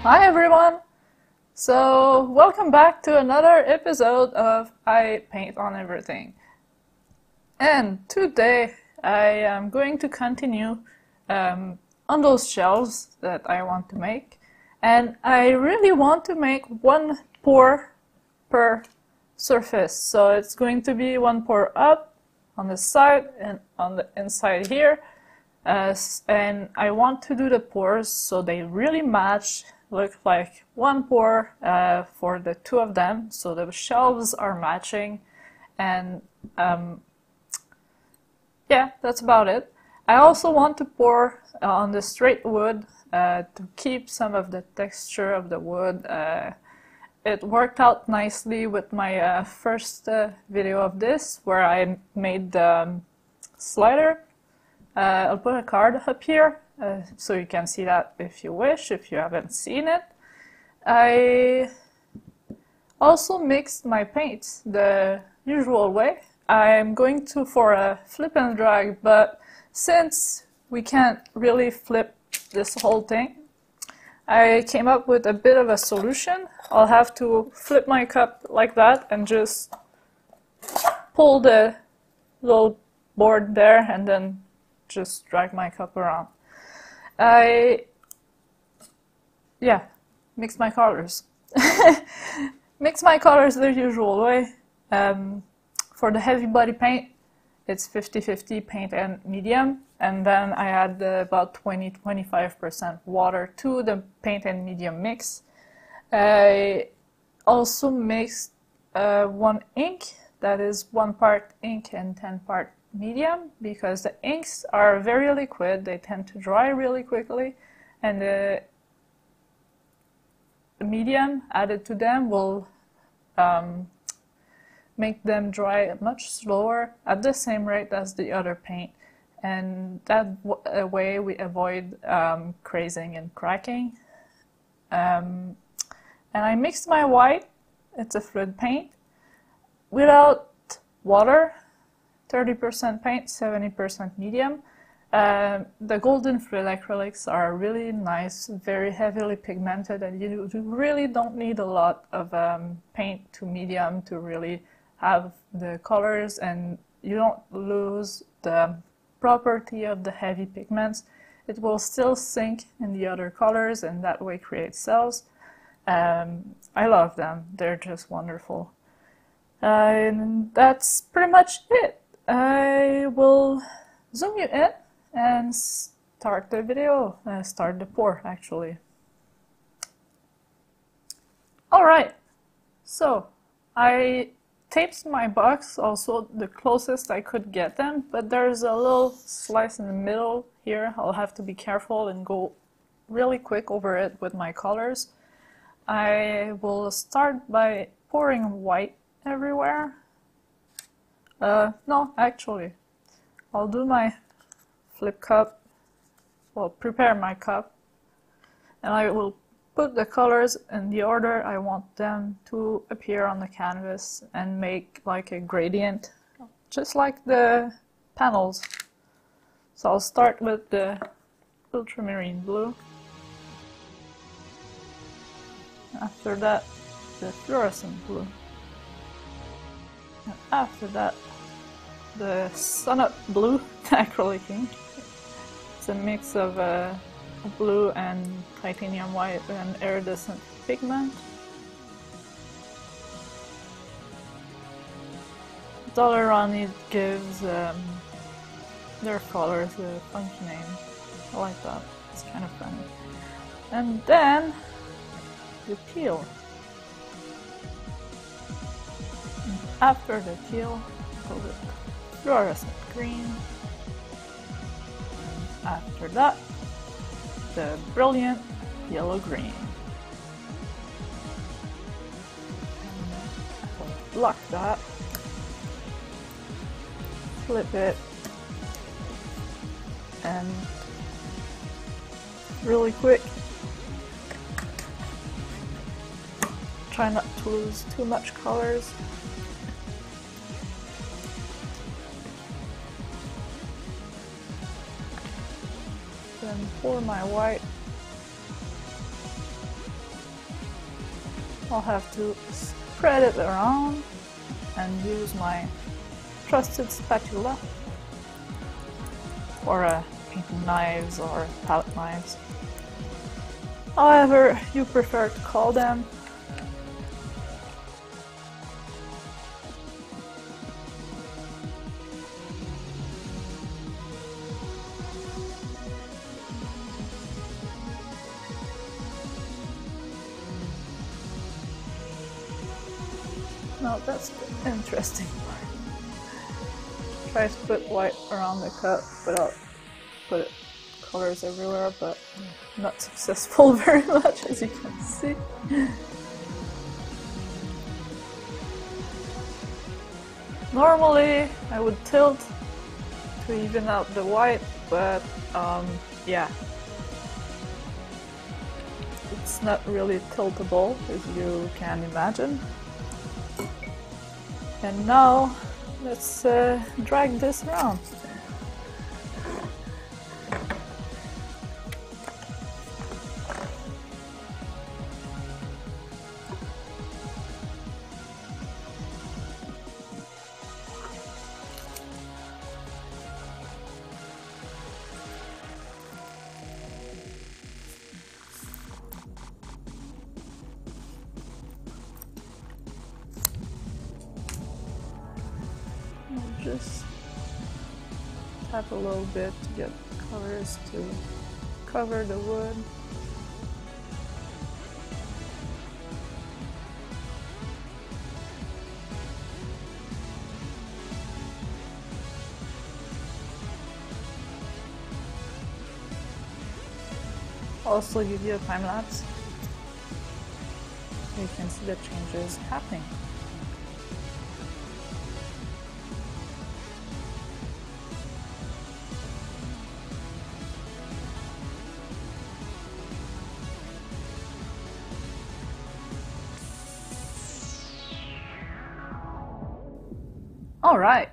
Hi everyone! So, welcome back to another episode of I Paint on Everything. And today I am going to continue on those shelves that I want to make. And I really want to make one pour per surface. So it's going to be one pour up on the side and on the inside here. And I want to do the pours so they really match. Look like one pour for the two of them, so the shelves are matching, and yeah, that's about it. I also want to pour on the straight wood to keep some of the texture of the wood. It worked out nicely with my first video of this, where I made the slider. I'll put a card up here. So you can see that if you wish, if you haven't seen it. I also mixed my paints the usual way. I'm going for a flip and drag, but since we can't really flip this whole thing, I came up with a bit of a solution. I'll have to flip my cup like that and just pull the little board there and then just drag my cup around. Mix my colors. Mix my colors the usual way. For the heavy body paint, it's 50-50 paint and medium, and then I add about 20-25% water to the paint and medium mix. I also mixed one ink that is 1 part ink and 10 part medium, because the inks are very liquid, they tend to dry really quickly, and the medium added to them will make them dry much slower at the same rate as the other paint, and that way we avoid crazing and cracking. And I mixed my white, it's a fluid paint, without water. 30% paint, 70% medium. The golden fluid acrylics are really nice, very heavily pigmented, and you really don't need a lot of paint to medium to really have the colors, and you don't lose the property of the heavy pigments. It will still sink in the other colors and that way create cells. I love them, they're just wonderful. And that's pretty much it. I will zoom you in and start the video, start the pour actually. Alright, so I taped my box also the closest I could get them, but there's a little slice in the middle here. I'll have to be careful and go really quick over it with my colors. I will start by pouring white everywhere. No, actually, I'll do my flip cup, well, prepare my cup, and I will put the colors in the order I want them to appear on the canvas and make like a gradient, just like the panels. So I'll start with the Ultramarine blue. After that, the Fluorescent blue. And after that, the Sun-Up blue, Acrylic ink. It's a mix of blue and titanium white and iridescent pigment. Daler-Rowney gives their colors a funky name. I like that, it's kind of funny. And then the Teal. And after the Teal, go with Fluorescent green. And after that, the brilliant yellow-green. I'll block that, flip it, and really quick, try not to lose too much colors. Then pour my white I'll have to spread it around and use my trusted spatula or painting knives or palette knives. However you prefer to call them. Now that's the interesting part. Try to put white around the cup without put colors everywhere, but not successful very much, as you can see. Normally I would tilt to even out the white, but yeah, it's not really tiltable, as you can imagine. And now let's drag this around. Just tap a little bit to get colors to cover the wood. Also give you a time lapse. You can see the changes happening. Alright,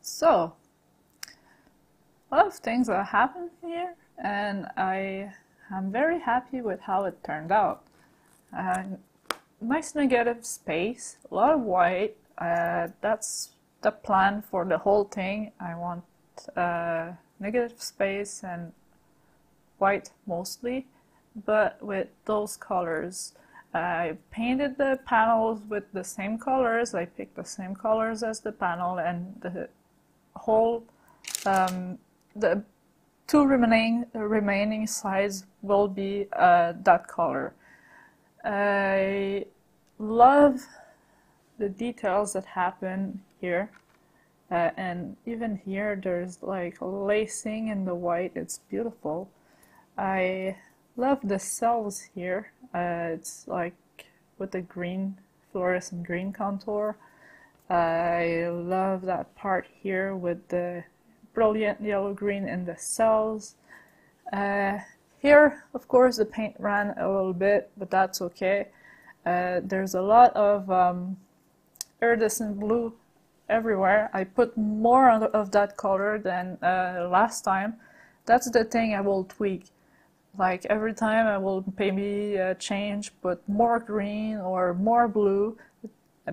so a lot of things that happened here, and I am very happy with how it turned out. Nice negative space, a lot of white, that's the plan for the whole thing. I want negative space and white mostly, but with those colors. I painted the panels with the same colors. I picked the same colors as the panel, and the whole, the two remaining sides will be that color. I love the details that happen here, and even here there's like lacing in the white. It's beautiful. I love the cells here. It's like with the green, fluorescent green contour. I love that part here with the brilliant yellow-green in the cells. Here, of course, the paint ran a little bit, but that's okay. There's a lot of iridescent blue everywhere. I put more of that color than last time. That's the thing I will tweak. Like every time I will maybe change, put more green or more blue,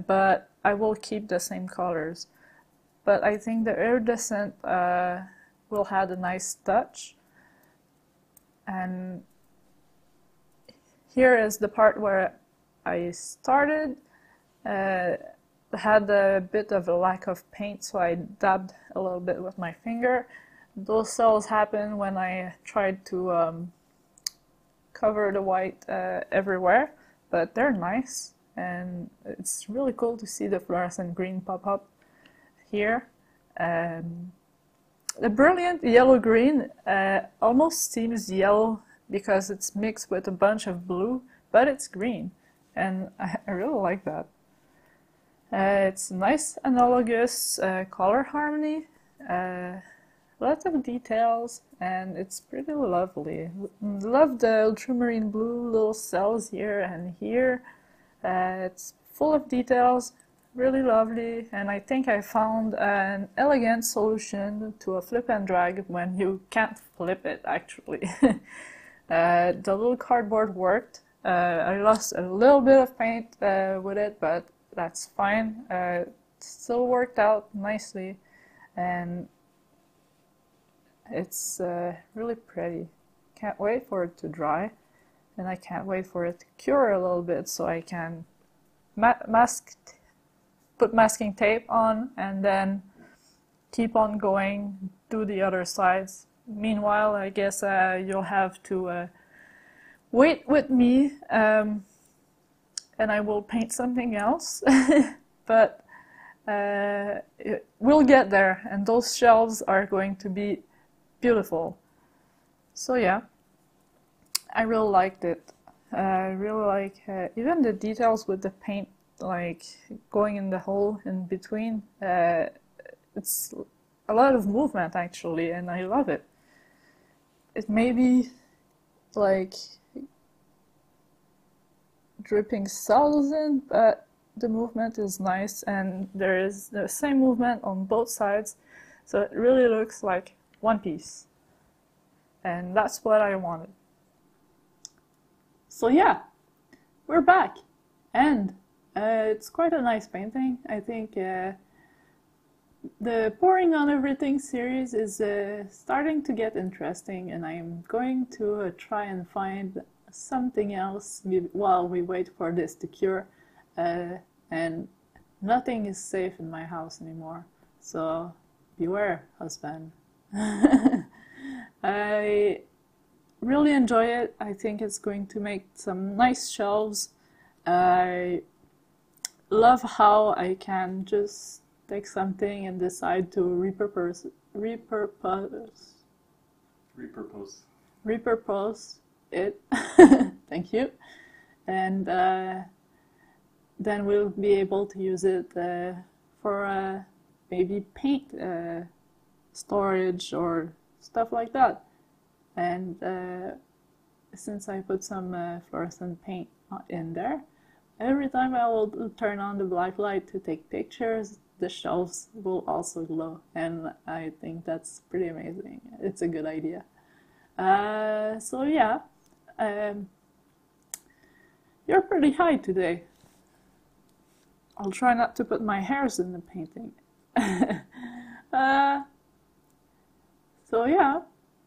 but I will keep the same colors. But I think the iridescent will have a nice touch. And here is the part where I started. Had a bit of a lack of paint, so I dabbed a little bit with my finger. Those cells happen when I tried to cover the white everywhere, but they're nice, and it's really cool to see the fluorescent green pop up here. The brilliant yellow-green almost seems yellow because it's mixed with a bunch of blue, but it's green, and I really like that. It's nice analogous color harmony, lots of details, and it's pretty lovely. Love the ultramarine blue little cells here and here. It's full of details, really lovely, and I think I found an elegant solution to a flip and drag when you can't flip it, actually. The little cardboard worked, I lost a little bit of paint with it, but that's fine. It still worked out nicely, and it's really pretty. Can't wait for it to dry, and I can't wait for it to cure a little bit so I can put masking tape on and then keep on going, do the other sides. Meanwhile, I guess you'll have to wait with me, and I will paint something else. But we'll get there, and those shelves are going to be beautiful. So yeah, I really liked it. I really like even the details with the paint, like going in the hole in between. It's a lot of movement actually, and I love it. It may be like dripping cells in, but the movement is nice, and there is the same movement on both sides, so it really looks like one piece, and that's what I wanted. So yeah, we're back, and it's quite a nice painting. I think the Pouring on Everything series is starting to get interesting, and I'm going to try and find something else while we wait for this to cure. And nothing is safe in my house anymore, so beware, husband. I really enjoy it. I think it's going to make some nice shelves. I love how I can just take something and decide to repurpose it. Thank you. And then we'll be able to use it for maybe paint storage or stuff like that. And since I put some fluorescent paint in there, every time I will turn on the black light to take pictures, the shelves will also glow, and I think that's pretty amazing. It's a good idea. So yeah, you're pretty high today. I'll try not to put my hairs in the painting. So yeah,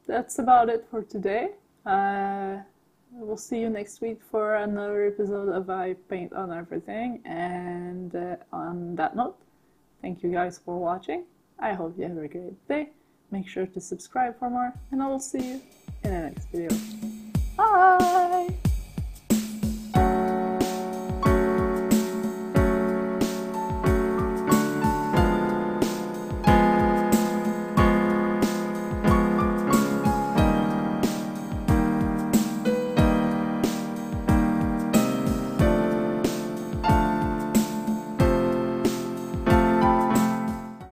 that's about it for today. We'll see you next week for another episode of I Paint on Everything. And on that note, thank you guys for watching. I hope you have a great day. Make sure to subscribe for more, and I will see you in the next video.